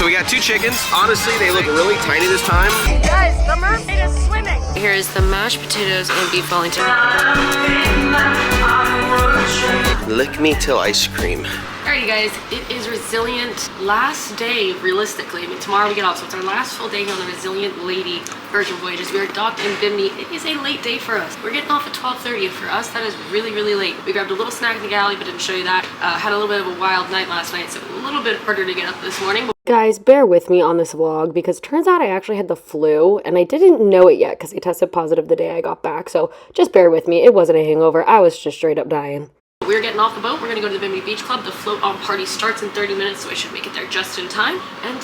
so we got 2 chickens. Honestly, they look really tiny this time. Guys, the mermaid is swimming. Here's the mashed potatoes and beef Wellington. Lick me till ice cream. Alright, you guys, it is Resilient last day, realistically. I mean, tomorrow we get off, so it's our last full day here on the Resilient Lady Virgin Voyages. We are docked in Bimini. It is a late day for us. We're getting off at 12:30. For us, that is really, really late. We grabbed a little snack in the galley, but didn't show you that. Had a little bit of a wild night last night, so a little bit harder to get up this morning. Guys, bear with me on this vlog because it turns out I actually had the flu and I didn't know it yet because I tested positive the day I got back. So just bear with me. It wasn't a hangover. I was just straight up dying. We're getting off the boat. We're gonna go to the Bimini Beach Club. The float on party starts in 30 minutes, so I should make it there just in time. And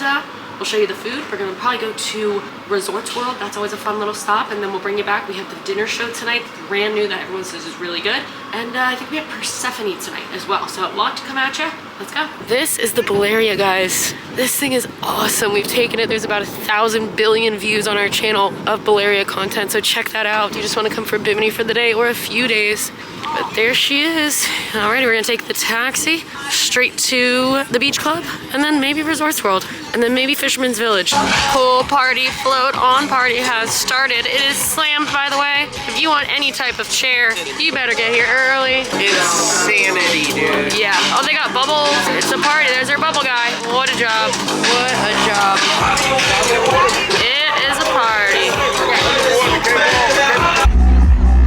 we'll show you the food. We're gonna probably go to Resorts World. That's always a fun little stop. And then we'll bring you back. We have the dinner show tonight, brand new, that everyone says is really good. And I think we have Persephone tonight as well. So a lot to come at you. Let's go. This is the Balearia, guys. This thing is awesome. We've taken it. There's about 1,000 billion views on our channel of Balearia content. So check that out if you just want to come for Bimini for the day or a few days. But there she is. Alrighty, we're gonna take the taxi straight to the beach club and then maybe Resorts World and then maybe Fisherman's Village. Pool party, float on party has started. It is slammed, by the way. If you want any type of chair, you better get here early. Insanity, dude. Yeah. Oh, they got bubbles. It's a party. There's our bubble guy. What a job. What a job. It is a party.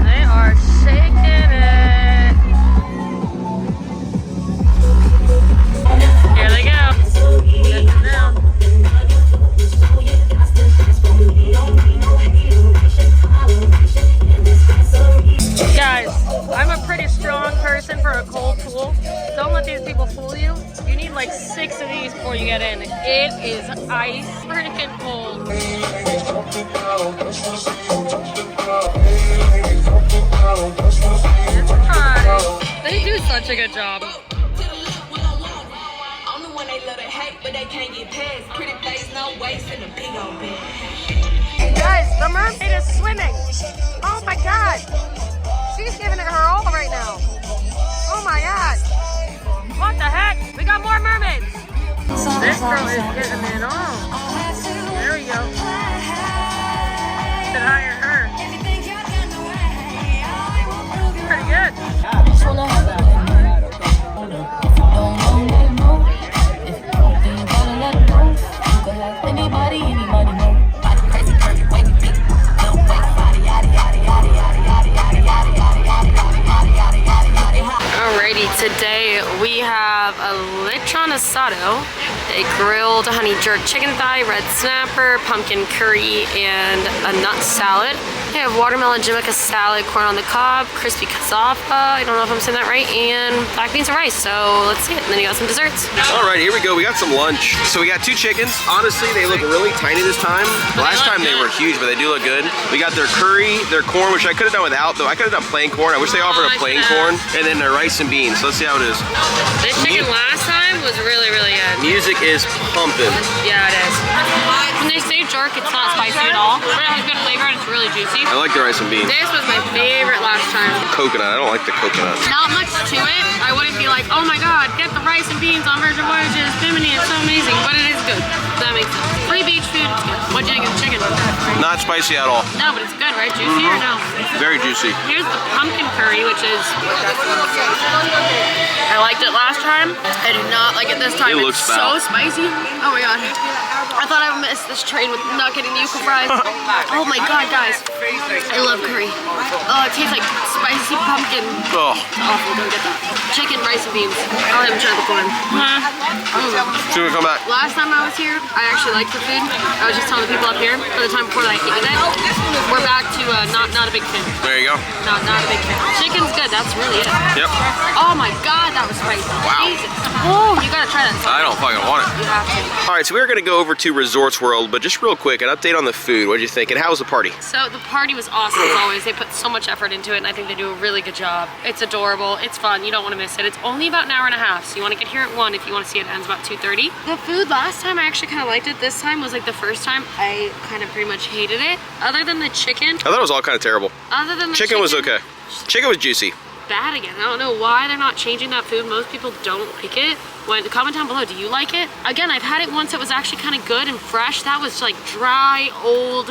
They are shaking it. Here they go. Sitting down. Guys, I'm a pretty strong person for a cold pool. Don't let these people fool you. You need like 6 of these before you get in. It is ice freaking cold. It's hot. They do such a good job. Guys, the mermaid is swimming. Oh my god. She's giving it her all right now. Oh my god. What the heck? We got more mermaids. This girl is getting it on. There we go. Should hire her. Pretty good. Alrighty, today we have a lechon asado, a grilled honey jerk chicken thigh, red snapper, pumpkin curry, and a nut salad. We have watermelon jamaica salad, corn on the cob, crispy cassava, I don't know if I'm saying that right, and black beans and rice. So let's see it. And then you got some desserts. Alright, here we go. We got some lunch. So we got 2 chickens. Honestly, they look really tiny this time. Last time they were huge, but they do look good. We got their curry, their corn, which I could have done without, though. I could have done plain corn. I wish they offered a plain corn. And then their rice and beans. So let's see how it is. This chicken last time was really, really good. Music is pumping. Yeah, it is. When they say jerk, it's not spicy at all. It has good flavor and it's really juicy. I like the rice and beans. This was my favorite last time. Coconut. I don't like the coconut. Not much to it. I wouldn't be like, oh my god, get the rice and beans on Virgin Voyages. Bimini, it's so amazing. But it is good. That makes sense. Free beach food. It's good. What'd you think of the chicken? Not spicy at all. No, but it's good, right? Juicy or no? Very juicy. Here's the pumpkin curry, which is... I liked it last time. I do not like it this time. It looks it's so spicy. Oh my god. I thought I would miss this train with not getting the yuca fries. Oh my god, guys. I love curry. Oh, it tastes like spicy pumpkin. Oh. It's awful, don't get that. Chicken, rice, and beans. I'll have try the corn. Should we come back? Last time I was here, I actually liked the food. I was just telling the people up here, for the time before that I hated it. We're back to not a big fan. There you go. Not a big fan. Chicken's good, that's really it. Yep. Oh my god, that was spicy. Wow. Jesus. Oh, you gotta try that. I don't fucking want it. You have to. Alright, so we're gonna go over to Resorts World, but just real quick, an update on the food. What did you think? And how was the party? So the party was awesome as always. They put so much effort into it and I think they do a really good job. It's adorable, it's fun, you don't want to miss it. It's only about an hour and a half, so you want to get here at 1 if you want to see it. It ends about 2:30. The food last time I actually kind of liked it. This time was like the first time I kind of pretty much hated it. Other than the chicken. I thought it was all kind of terrible. Other than the chicken was okay. Chicken was juicy. bad again. I don't know why they're not changing that food. Most people don't like it. Comment down below, do you like it? Again, I've had it once that was actually kind of good and fresh. That was like dry, old,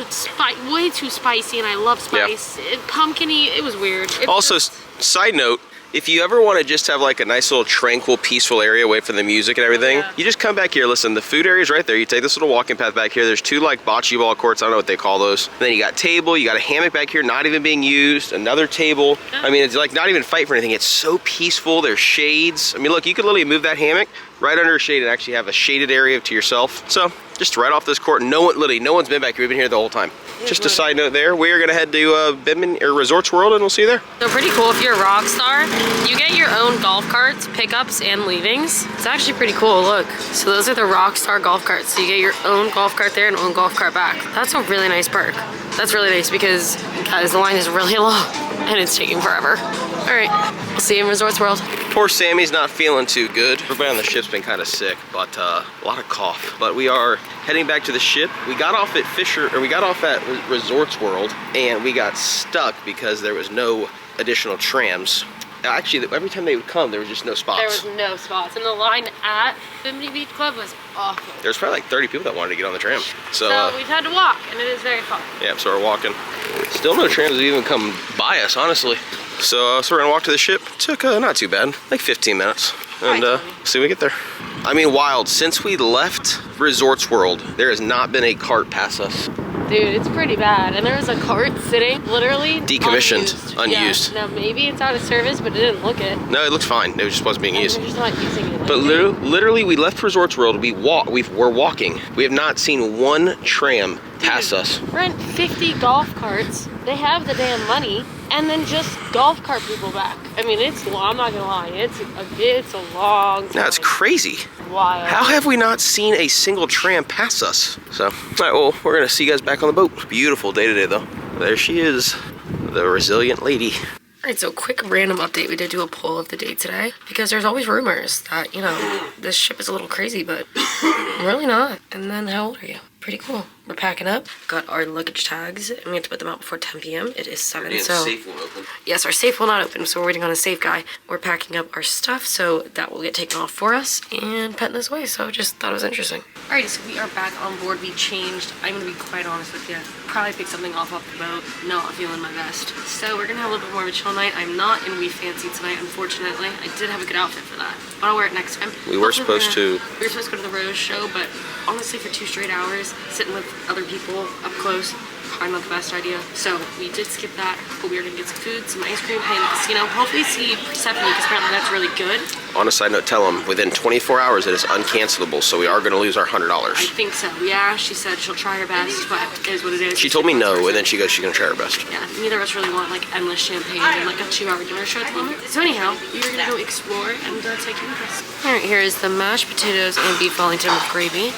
way too spicy, and I love spice. Pumpkin-y, it was weird. Also, side note, if you ever want to just have like a nice little tranquil, peaceful area away from the music and everything, you just come back here. Listen, the food area is right there. You take this little walking path back here. There's 2 like bocce ball courts. I don't know what they call those. And then you got table, you got a hammock back here, not even being used. Another table. I mean, it's like not even fight for anything. It's so peaceful. There's shades. I mean, look, you could literally move that hammock right under a shade and actually have a shaded area to yourself. So just right off this court. Literally, no one's been back here. We've been here the whole time. Just a side note there. We are gonna head to Bimini or Resorts World, and we'll see you there. So pretty cool. If you're a rock star, you get your own golf carts, pickups, and leavings. It's actually pretty cool. Look. So those are the rock star golf carts. So you get your own golf cart there and own golf cart back. That's a really nice perk. That's really nice because, guys, the line is really long and it's taking forever. All right, we'll see you in Resorts World. Poor Sammy's not feeling too good. Everybody on the ship's been kind of sick, but a lot of cough. But we are heading back to the ship. We got off at Resorts World, and we got stuck because there was no additional trams. Actually, every time they would come, there was just no spots. There was no spots, and the line at Bimini Beach Club was awful. There's probably like 30 people that wanted to get on the tram. So we've had to walk, and it is very fun. Yeah, so we're walking. Still no trams have even come by us, honestly. So we're gonna walk to the ship. Took not too bad, like 15 minutes. And see when we get there. I mean, wild. Since we left Resorts World, there has not been a cart pass us. Dude, it's pretty bad. And there was a cart sitting, literally decommissioned, unused. Yeah. Now maybe it's out of service, but it didn't look it. No, it looked fine. It just wasn't being used. They're just not using it. But literally, we left Resorts World. We're walking. We have not seen one tram pass us. Rent 50 golf carts. They have the damn money, and then just golf cart people back. I mean, it's long. I'm not gonna lie. It's a long time. That's crazy. Wild. How have we not seen a single tram pass us? So, all right, well, we're gonna see you guys back on the boat. Beautiful day today, though. There she is, the resilient lady. All right, so quick random update. We did do a poll of the day today because there's always rumors that, you know, this ship is a little crazy, but really not. And then how old are you? Pretty cool. We're packing up. Got our luggage tags, and we have to put them out before 10 p.m. It is 7, And so... safe won't open. Yes, our safe will not open, so we're waiting on a safe guy. We're packing up our stuff, so that will get taken off for us and putting this away, so just thought it was interesting. Alrighty, so we are back on board. We changed. I'm gonna be quite honest with you. Probably picked something off the boat. Not feeling my best. So we're gonna have a little bit more of a chill night. I'm not in We Fancy tonight, unfortunately. I did have a good outfit for that, but I'll wear it next time. We were supposed to go to the Rose show, but honestly, for 2 straight hours, sitting with other people up close, probably not the best idea. So we did skip that, but we are gonna get some food, some ice cream, play in the casino. Hopefully see Persephone, because apparently that's really good. On a side note, tell them within 24 hours it is uncancelable, so we are going to lose our $100. I think so. Yeah, she said she'll try her best, but it is what it is. She told me no, and then she goes she's going to try her best. Yeah, neither of us really want like endless champagne and like a 2-hour dinner show at the moment. So anyhow, we are gonna go explore and take you with us. All right, here is the mashed potatoes and beef Wellington with gravy.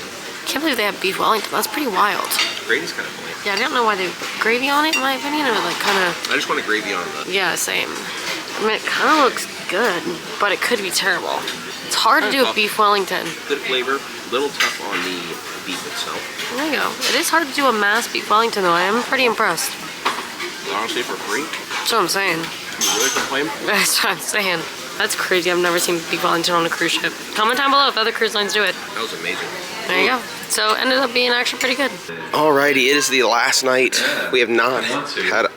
Can't believe they have beef Wellington. That's pretty wild. Gravy's kind of funny. Yeah, I don't know why they put gravy on it, in my opinion. It would like kind of... I just want a gravy on that. Yeah, same. I mean, it kind of looks good, but it could be terrible. It's hard to do a beef Wellington. Good flavor, a little tough on the beef itself. There you go. It is hard to do a mass beef Wellington, though. I am pretty impressed. Honestly, for free, That's what I'm saying. you really complain? That's what I'm saying. That's crazy. I've never seen beef Wellington on a cruise ship. Comment down below if other cruise lines do it. That was amazing. There you go. So it ended up being actually pretty good. Alrighty, it is the last night. We have not had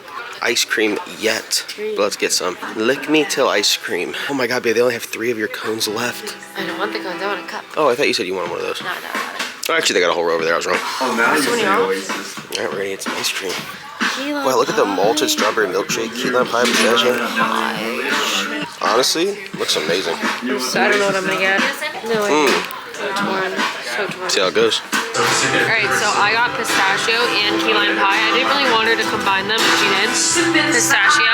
ice cream yet. But let's get some. Lick me till ice cream. Oh my god, babe, they only have 3 of your cones left. I don't want the cones. I want a cup. Oh, I thought you said you wanted one of those. No, I got it. Oh, actually, they got a whole row over there. I was wrong. Oh, now you say Oasis. Alright, we're gonna get some ice cream. Key lime Wow, look at the pie. malted strawberry milkshake, key lime pie, pistachio. Honestly, looks amazing. So I don't know what I'm gonna get. No idea. So torn. So torn. See how it goes. Alright, so I got pistachio and key lime pie. I didn't really want her to combine them, but she did. Pistachio.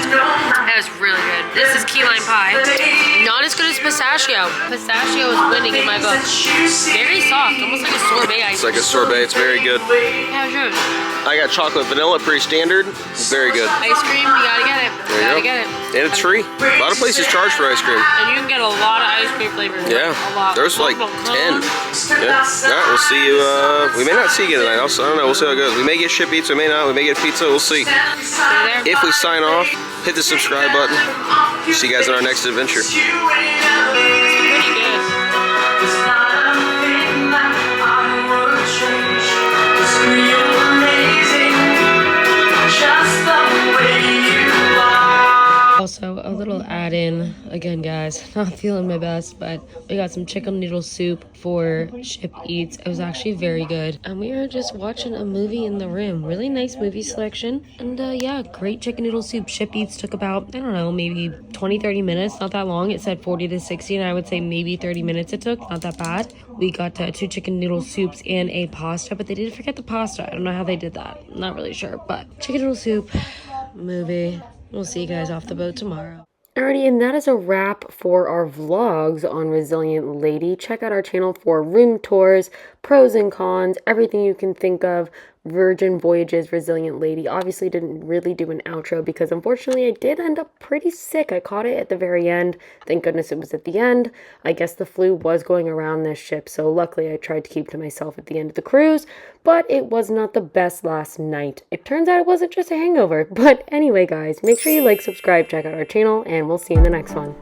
That was really good. This is key lime pie. Not as good as pistachio. Pistachio is winning in my book. Very soft, almost like a sorbet ice It's like a sorbet, it's very good. How's yours? I got chocolate vanilla, pretty standard. Very good. Ice cream, you gotta get it. There you go. Get it. And it's free. A lot of places charge for ice cream. And you can get a lot of ice cream flavors. Yeah, A lot. there's like 10. Yeah. Alright, we'll see you, we may not see you tonight. I don't know, we'll see how it goes. We may get ship pizza, we may not. We may get pizza, we'll see. See you there. If we sign off, hit the subscribe button. See you guys in our next adventure. Pretty good. Also, a little add-in, again guys, not feeling my best, but we got some chicken noodle soup for Ship Eats. It was actually very good. And we are just watching a movie in the room. Really nice movie selection. And yeah, great chicken noodle soup. Ship Eats took about, I don't know, maybe 20-30 minutes, not that long. It said 40 to 60, and I would say maybe 30 minutes it took, not that bad. We got 2 chicken noodle soups and a pasta, but they did forget the pasta. I don't know how they did that. I'm not really sure, but chicken noodle soup, movie. We'll see you guys off the boat tomorrow. Alrighty, and that is a wrap for our vlogs on Resilient Lady. Check out our channel for room tours, pros and cons, everything you can think of. Virgin Voyages, Resilient Lady. Obviously didn't really do an outro because unfortunately I did end up pretty sick. I caught it at the very end. Thank goodness it was at the end. I guess the flu was going around this ship, so luckily I tried to keep to myself at the end of the cruise, but it was not the best last night. It turns out it wasn't just a hangover. But anyway guys, make sure you like, subscribe, check out our channel, and we'll see you in the next one.